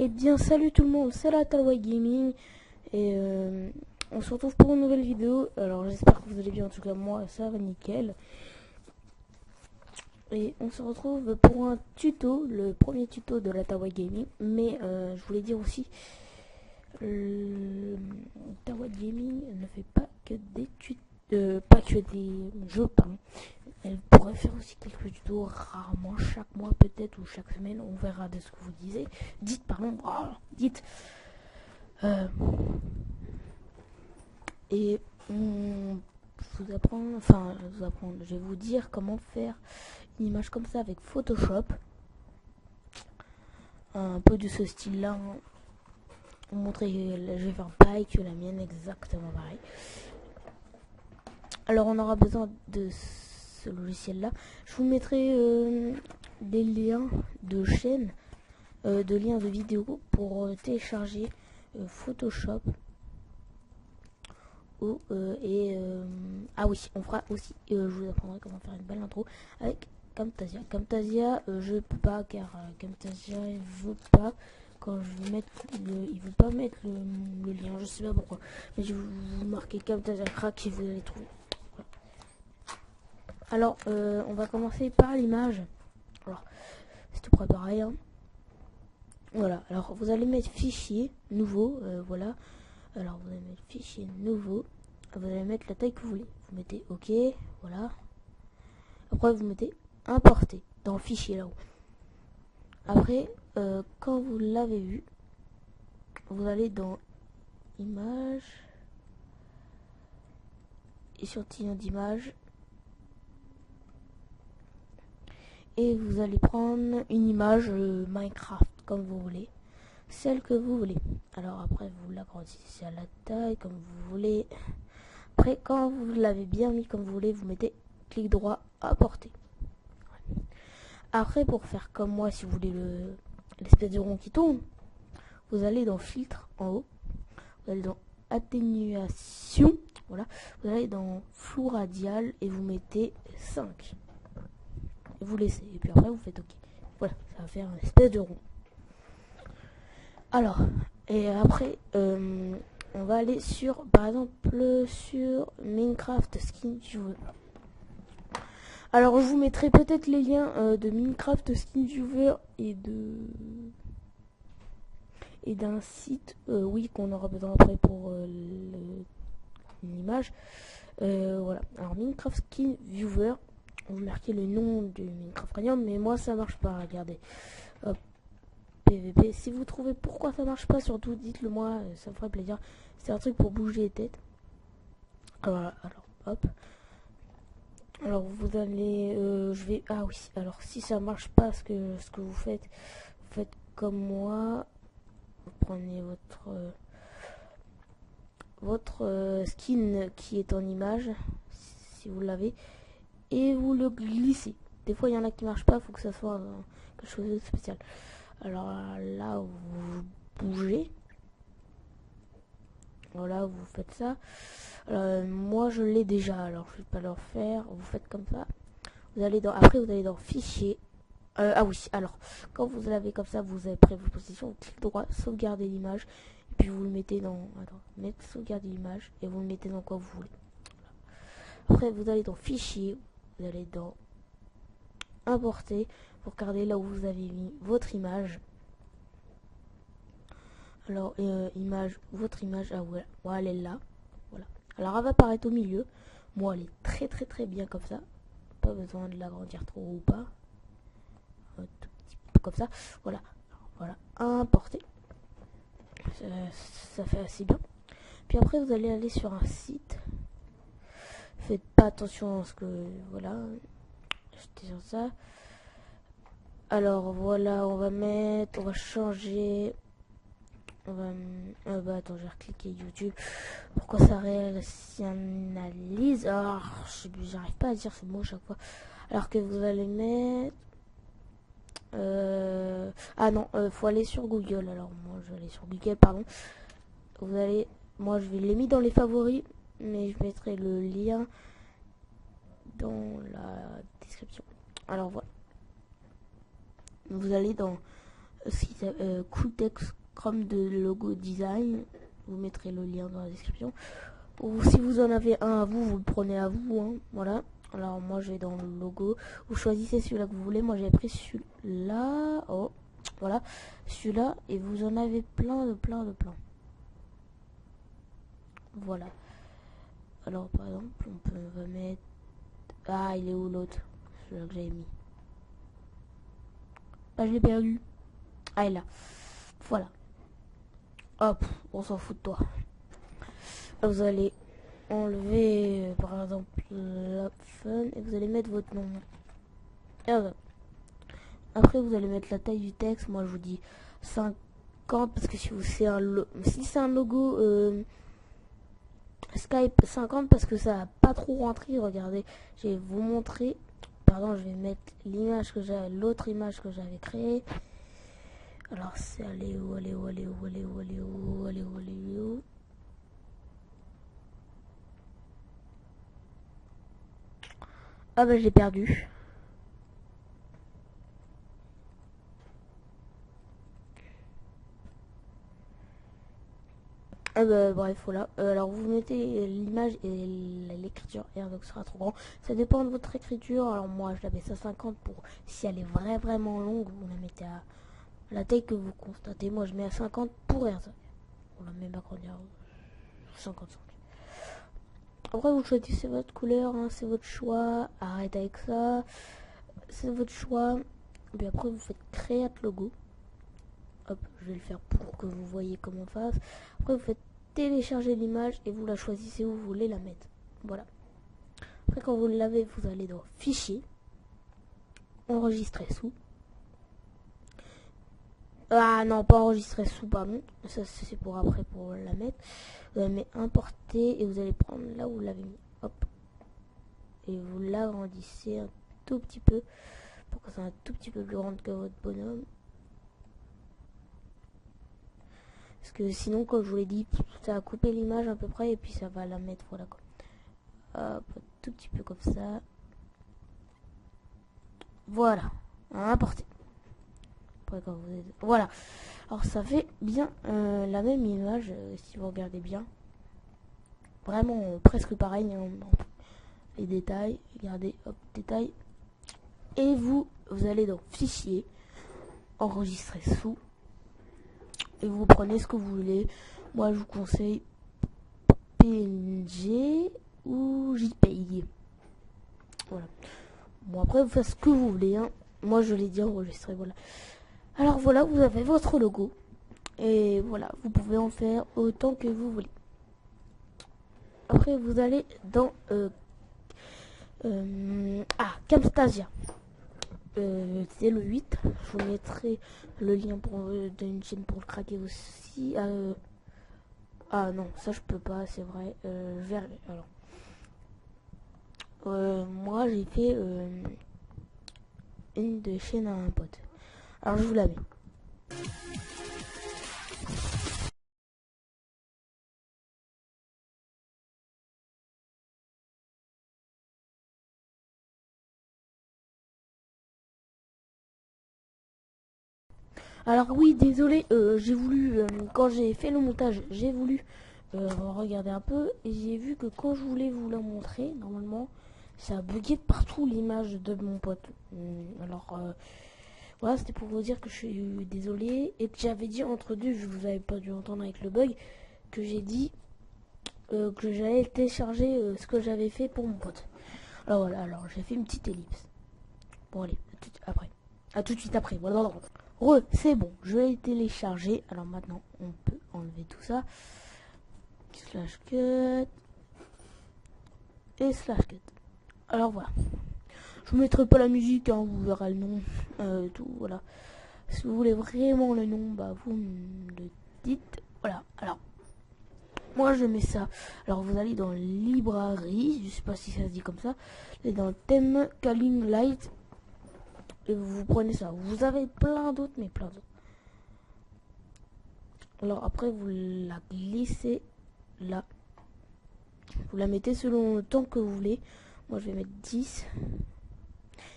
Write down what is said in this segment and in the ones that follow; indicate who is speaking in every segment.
Speaker 1: Eh bien, salut tout le monde, c'est la Talway Gaming et on se retrouve pour une nouvelle vidéo. Alors, j'espère que vous allez bien. En tout cas, moi, ça va nickel. Et on se retrouve pour un tuto, le premier tuto de la Talway Gaming. Mais je voulais dire aussi, Talway Gaming ne fait pas que des tutos, pas que des jeux, pardon. Elle pourrait faire aussi quelques tutos rarement, chaque mois peut-être ou chaque semaine, on verra de ce que vous disiez. Dites, pardon, dites. Et je vous apprends, je vais vous dire comment faire une image comme ça avec Photoshop. Un peu de ce style-là. Vous montrer, je vais faire pareil que la mienne, exactement pareil. Alors on aura besoin de ce logiciel-là. Je vous mettrai des liens de chaîne, de liens de vidéos pour télécharger Photoshop. Ah oui, on fera aussi, je vous apprendrai comment faire une belle intro avec Camtasia. Camtasia, je peux pas car Camtasia il veut pas quand je vais mettre il veut pas mettre le lien, je sais pas pourquoi, mais je vais vous marquer Camtasia crack et vous allez trouver. Voilà. Alors on va commencer par l'image. Alors c'est tout préparé, hein. Voilà, alors vous allez mettre fichier nouveau, voilà. Alors vous allez mettre fichier nouveau, vous allez mettre la taille que vous voulez, vous mettez OK, voilà. Après vous mettez importer dans le fichier là-haut. Après quand vous l'avez vu, vous allez dans image, échantillon d'image, et vous allez prendre une image Minecraft comme vous voulez, celle que vous voulez. Alors après vous l'agrandissez à la taille comme vous voulez. Après quand vous l'avez bien mis comme vous voulez, vous mettez clic droit apporter. Après pour faire comme moi, si vous voulez l'espèce de rond qui tourne, vous allez dans filtre en haut, vous allez dans atténuation, voilà, vous allez dans flou radial et vous mettez 5 et vous laissez, et puis après vous faites OK. Voilà, ça va faire une espèce de rond. Alors et après on va aller sur, par exemple, sur Minecraft Skin Viewer. Alors je vous mettrai peut-être les liens de Minecraft Skin Viewer et d'un site, oui, qu'on aura besoin après pour une image. Voilà. Alors Minecraft Skin Viewer, vous marquez le nom du Minecraft Premium, mais moi ça marche pas. Regardez. Hop. PVP. Si vous trouvez pourquoi ça marche pas, surtout dites-le moi, ça me ferait plaisir. C'est un truc pour bouger les têtes. Voilà. Alors hop. Alors vous allez, ah oui. Alors si ça marche pas, ce que vous faites comme moi. Vous prenez votre skin qui est en image, si vous l'avez, et vous le glissez. Des fois il y en a qui marchent pas, faut que ça soit quelque chose de spécial. Alors là vous bougez, voilà, vous faites ça. Moi je l'ai déjà, alors je vais pas le refaire. Vous faites comme ça, après vous allez dans fichier. Ah oui, alors quand vous l'avez comme ça, vous avez pris vos positions, clic droit, sauvegarder l'image, et puis vous le mettez dans, mettre sauvegarder l'image, et vous le mettez dans quoi vous voulez. Après vous allez dans fichier, vous allez dans importer, pour regarder là où vous avez mis votre image. Alors image, votre image, ah ouais, elle est là, voilà. Alors elle va apparaître au milieu, moi elle est très bien comme ça, pas besoin de l'agrandir trop ou pas. Un tout petit peu comme ça, voilà. Voilà, importer, ça fait assez bien. Puis après vous allez aller sur un site, faites pas attention à ce que, voilà, j'étais sur ça. Alors voilà, on va changer, attends, je vais recliquer YouTube. Pourquoi ça réanalyse? Alors j'arrive pas à dire ce mot chaque fois. Alors que vous allez mettre ah non, faut aller sur Google. Alors moi je vais aller sur Google, pardon. Vous allez, moi je l'ai mis dans les favoris, mais je mettrai le lien dans la description. Alors voilà, vous allez dans Cool Text Chrome de logo design. Vous mettrez le lien dans la description. Ou si vous en avez un à vous, vous le prenez à vous. Hein. Voilà. Alors moi je vais dans le logo. Vous choisissez celui-là que vous voulez. Moi j'ai pris celui-là. Oh, voilà. Celui-là. Et vous en avez plein. Voilà. Alors par exemple, on va mettre... Ah, il est où l'autre? Celui-là que j'avais mis. Ah, je l'ai perdu. Ah, il est là. Voilà. Hop, on s'en fout de toi. Vous allez enlever, par exemple, la fun et vous allez mettre votre nom. Et voilà. Après, vous allez mettre la taille du texte. Moi, je vous dis 50 parce que si c'est un logo Skype 50 parce que ça n'a pas trop rentré. Regardez, je vais vous montrer. Pardon, je vais mettre l'image que j'avais, l'autre image que j'avais créée. Alors, c'est allez où. Ah bah j'ai perdu. Ah bah bref voilà. Alors vous mettez l'image et l'écriture R donc ce sera trop grand. Ça dépend de votre écriture. Alors moi je la mets à 50 pour si elle est vraiment longue, vous la mettez à la taille que vous constatez. Moi je mets à 50 pour R. On la met agrandir 55. Après vous choisissez votre couleur, hein, c'est votre choix. Arrête avec ça. C'est votre choix. Et puis après vous faites créer logo. Hop, je vais le faire pour que vous voyez comment on fasse. Après vous faites télécharger l'image et vous la choisissez où vous voulez la mettre. Voilà. Après quand vous l'avez, vous allez dans fichier, enregistrer sous. Ah non, pas enregistrer sous, pardon. Ça c'est pour après pour la mettre. Vous allez mettre importer et vous allez prendre là où vous l'avez mis. Hop. Et vous l'agrandissez un tout petit peu pour que ça soit un tout petit peu plus grand que votre bonhomme. Parce que sinon, comme je vous l'ai dit, ça va couper l'image à peu près et puis ça va la mettre, voilà quoi. Hop, un tout petit peu comme ça. Voilà, importer. Après, quand vous êtes... Voilà. Alors ça fait bien la même image, si vous regardez bien. Vraiment presque pareil. Hein, les détails, regardez, hop, détails. Et vous allez dans fichier, enregistrer sous. Et vous prenez ce que vous voulez. Moi, je vous conseille PNG ou JPEG. Voilà. Bon, après, vous faites ce que vous voulez. Hein. Moi, je l'ai dit enregistré. Voilà. Alors, voilà, vous avez votre logo. Et voilà, vous pouvez en faire autant que vous voulez. Après, vous allez dans Camtasia. C'est le 8. Je vous mettrai le lien d'une chaîne pour le craquer aussi. Ah non, ça je peux pas, c'est vrai. Alors, moi j'ai fait une de chaîne à un pote. Alors je vous la mets. Alors oui, désolé, j'ai voulu, quand j'ai fait le montage, j'ai voulu regarder un peu et j'ai vu que quand je voulais vous la montrer, normalement, ça a bugué de partout l'image de mon pote. Alors, voilà, c'était pour vous dire que je suis désolé et que j'avais dit entre deux, je vous avais pas dû entendre avec le bug, que j'ai dit que j'allais télécharger ce que j'avais fait pour mon pote. Alors voilà, alors j'ai fait une petite ellipse. Bon allez, à tout de suite après. Voilà. C'est bon, je vais télécharger. Alors maintenant, on peut enlever tout ça. Slash cut. Et slash cut. Alors voilà. Je vous mettrai pas la musique, hein, vous verrez le nom. Tout, voilà. Si vous voulez vraiment le nom, bah vous me le dites. Voilà, alors. Moi je mets ça. Alors vous allez dans librairie, je sais pas si ça se dit comme ça. Et dans thème Calling Light. Et vous prenez ça. Vous avez plein d'autres, mais plein d'autres. Alors après, vous la glissez là. Vous la mettez selon le temps que vous voulez. Moi, je vais mettre 10.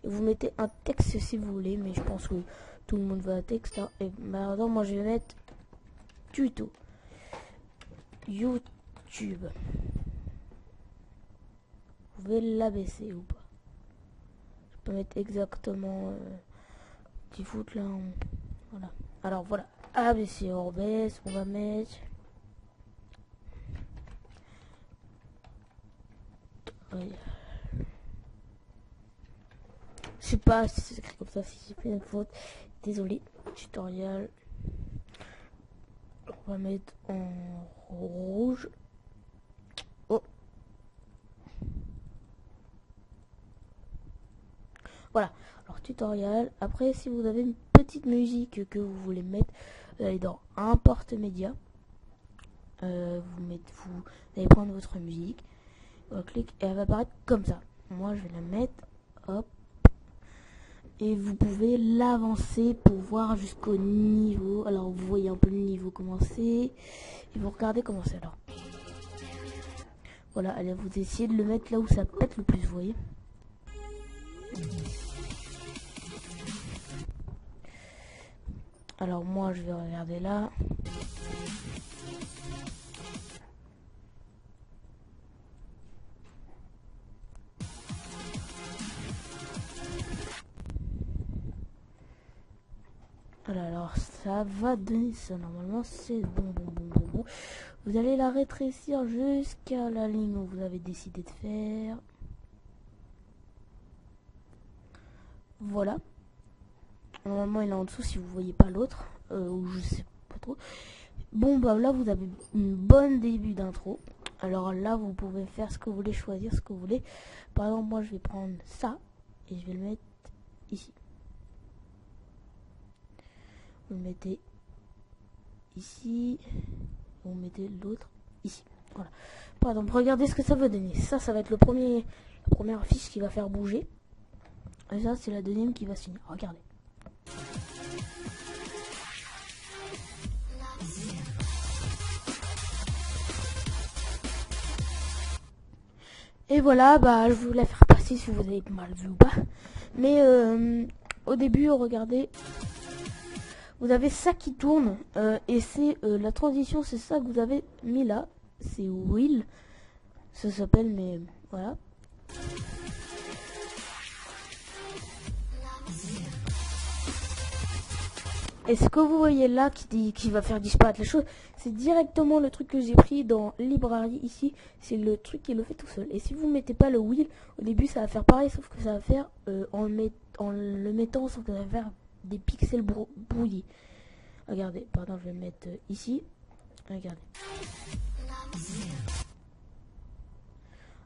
Speaker 1: Et vous mettez un texte si vous voulez, mais je pense que tout le monde va à texte. Hein. Et maintenant, moi, je vais mettre tuto. YouTube. Vous pouvez l'abaisser ou pas? Je peux mettre exactement petit foot là. Voilà. Alors voilà. Abaisser, on baisse. On va mettre. Oui. Je sais pas si c'est écrit comme ça, si j'ai fait une faute. Désolé. Tutoriel. On va mettre en rouge. Oh. Voilà. Alors tutoriel. Après, si vous avez une petite musique que vous voulez mettre, vous allez dans Importe média. Vous allez prendre votre musique. Clic et elle va apparaître comme ça. Moi, je vais la mettre. Hop. Et vous pouvez l'avancer pour voir jusqu'au niveau. Alors vous voyez un peu le niveau commencer. Et vous regardez comment c'est alors. Voilà, allez, vous essayez de le mettre là où ça pète le plus, vous voyez. Alors moi je vais regarder là. Alors ça va donner ça, normalement c'est bon. Vous allez la rétrécir jusqu'à la ligne où vous avez décidé de faire. Voilà. Normalement il est en dessous si vous voyez pas l'autre, ou je sais pas trop. Bon bah là vous avez une bonne début d'intro. Alors là vous pouvez faire ce que vous voulez, choisir ce que vous voulez. Par exemple moi je vais prendre ça et je vais le mettre ici. Vous le mettez ici, vous mettez l'autre ici. Voilà. Par exemple, regardez ce que ça va donner. Ça va être la première fiche qui va faire bouger. Et ça, c'est la deuxième qui va signer. Regardez. Et voilà, bah je vous la faire passer si vous avez mal vu ou pas. Mais au début, regardez. Vous avez ça qui tourne et c'est la transition, c'est ça que vous avez mis là. C'est Wheel, ça s'appelle, mais voilà. Et ce que vous voyez là qui va faire disparaître les choses, c'est directement le truc que j'ai pris dans Library ici. C'est le truc qui le fait tout seul. Et si vous mettez pas le Wheel, au début ça va faire pareil, sauf que ça va faire en le mettant, sauf que ça va faire des pixels brouillés. Regardez, pardon, je vais le mettre ici. Regardez.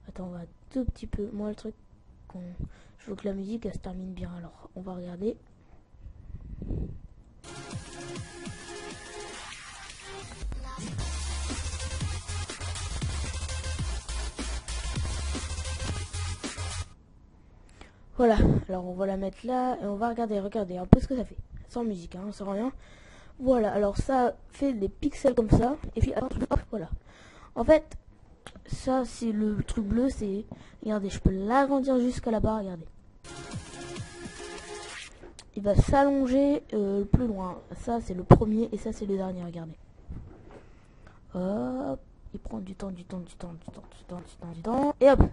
Speaker 1: Attends, on va un tout petit peu. Moi, le truc, je veux que la musique, elle se termine bien. Alors, on va regarder. Voilà. Alors, on va la mettre là et on va regarder. Regardez un peu ce que ça fait. Sans musique, hein, sans rien. Voilà, alors ça fait des pixels comme ça. Et puis, hop, voilà. En fait, ça, c'est le truc bleu. C'est, regardez, je peux l'agrandir jusqu'à là-bas. Regardez. Il va s'allonger plus loin. Ça, c'est le premier et ça, c'est le dernier. Regardez. Hop. Il prend du temps. Et hop.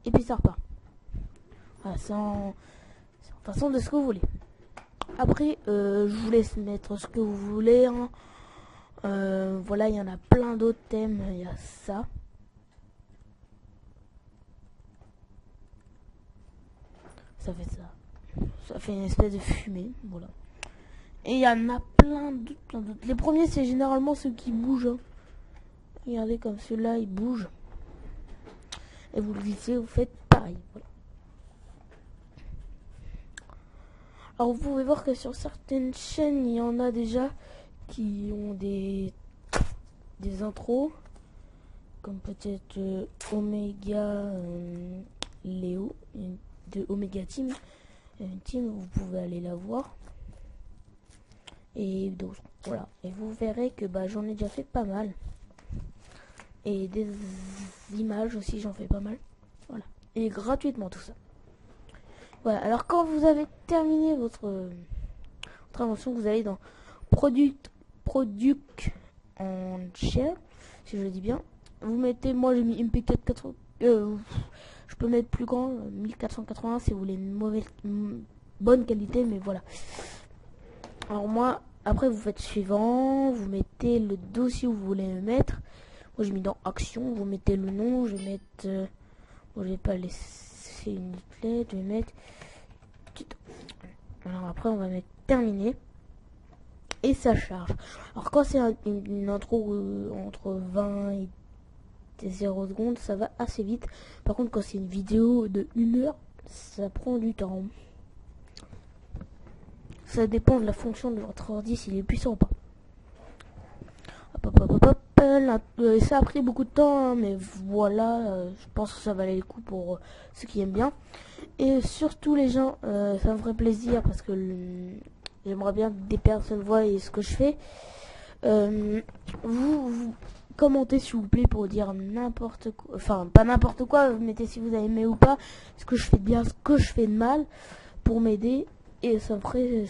Speaker 1: Et puis, ça repart. Voilà, c'est en façon de ce que vous voulez. Après, je vous laisse mettre ce que vous voulez. Hein. Voilà, il y en a plein d'autres thèmes. Il y a ça. Ça fait ça. Ça fait une espèce de fumée. Voilà. Et il y en a plein d'autres. Les premiers, c'est généralement ceux qui bougent. Hein. Regardez comme ceux-là, ils bougent. Et vous le glissez, vous faites pareil. Voilà. Alors vous pouvez voir que sur certaines chaînes, il y en a déjà qui ont des intros, comme peut-être Omega Léo, de Omega Team. Vous pouvez aller la voir. Et d'autres, voilà. Et vous verrez que bah, j'en ai déjà fait pas mal. Et des images aussi, j'en fais pas mal. Voilà. Et gratuitement tout ça. Voilà, alors quand vous avez terminé votre intervention, vous allez dans Product en share, si je le dis bien. Vous mettez, moi j'ai mis MP4 80, je peux mettre plus grand, 1480 si vous voulez une bonne qualité, mais voilà. Alors moi, après vous faites suivant, vous mettez le dossier où vous voulez le mettre. Moi j'ai mis dans action, vous mettez le nom, je vais mettre, bon, je vais pas laisser une lettre, je vais mettre tuto. Alors après on va mettre terminé. Et ça charge. Alors quand c'est une intro entre 20 et 0 secondes, ça va assez vite. Par contre quand c'est une vidéo de 1 heure, ça prend du temps. Ça dépend de la fonction de votre ordi, s'il est puissant ou pas. Ça a pris beaucoup de temps, hein, mais voilà, je pense que ça valait le coup pour ceux qui aiment bien. Et surtout les gens, ça me ferait plaisir parce que j'aimerais bien que des personnes voient ce que je fais. Vous commentez s'il vous plaît pour dire n'importe quoi. Enfin, pas n'importe quoi, vous mettez si vous avez aimé ou pas, ce que je fais de bien, ce que je fais de mal, pour m'aider. Et ça me ferait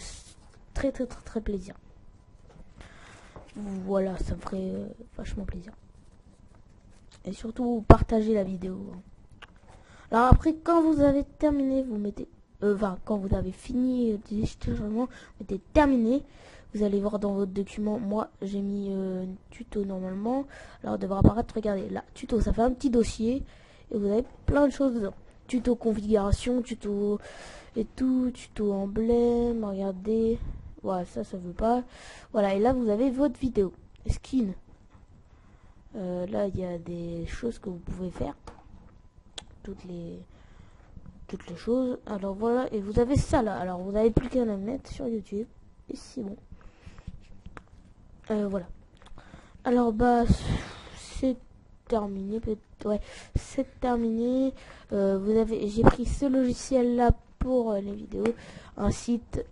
Speaker 1: très plaisir. Voilà, ça me ferait vachement plaisir. Et surtout, partagez la vidéo. Alors après, quand vous avez terminé, vous mettez... quand vous avez fini les téléchargements, vous mettez terminé. Vous allez voir dans votre document, moi j'ai mis tuto normalement. Alors il devrait apparaître, regardez, là, tuto, ça fait un petit dossier. Et vous avez plein de choses dedans. Tuto configuration, tuto et tout, tuto emblème, regardez. Voilà, ça veut pas. Voilà, et là vous avez votre vidéo. Skin. Là il y a des choses que vous pouvez faire. Toutes les choses. Alors voilà, et vous avez ça là. Alors vous avez plus qu'à la mettre sur YouTube. Et c'est bon. Voilà. Alors bah c'est terminé. Ouais, c'est terminé. J'ai pris ce logiciel là pour les vidéos. Un site.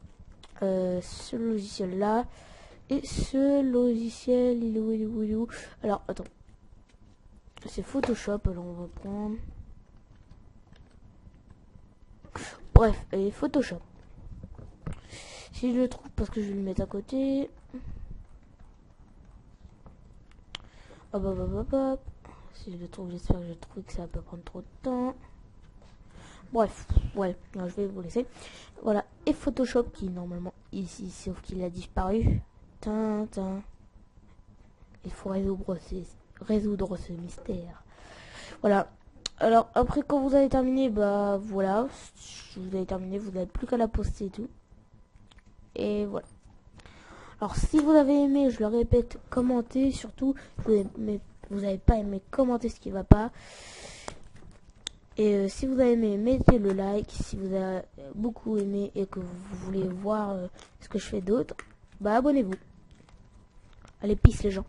Speaker 1: Ce logiciel là. Et ce logiciel, il est où. Alors attends. C'est Photoshop. Alors on va prendre. Bref, et Photoshop. Si je le trouve, parce que je vais le mettre à côté. Hop, hop, hop, hop. Si je le trouve, j'espère que je trouve que ça va pas prendre trop de temps. Bref, ouais, non, je vais vous laisser. Voilà, et Photoshop qui est normalement ici, sauf qu'il a disparu. Tintin. Il faut résoudre ce mystère. Voilà. Alors après quand vous avez terminé, bah voilà, vous avez terminé, vous n'avez plus qu'à la poster et tout. Et voilà. Alors si vous avez aimé, je le répète, commentez, surtout vous n'avez pas aimé, commentez ce qui va pas. Et si vous avez aimé, mettez le like. Si vous avez beaucoup aimé et que vous voulez voir ce que je fais d'autre, bah abonnez-vous. Allez, peace les gens.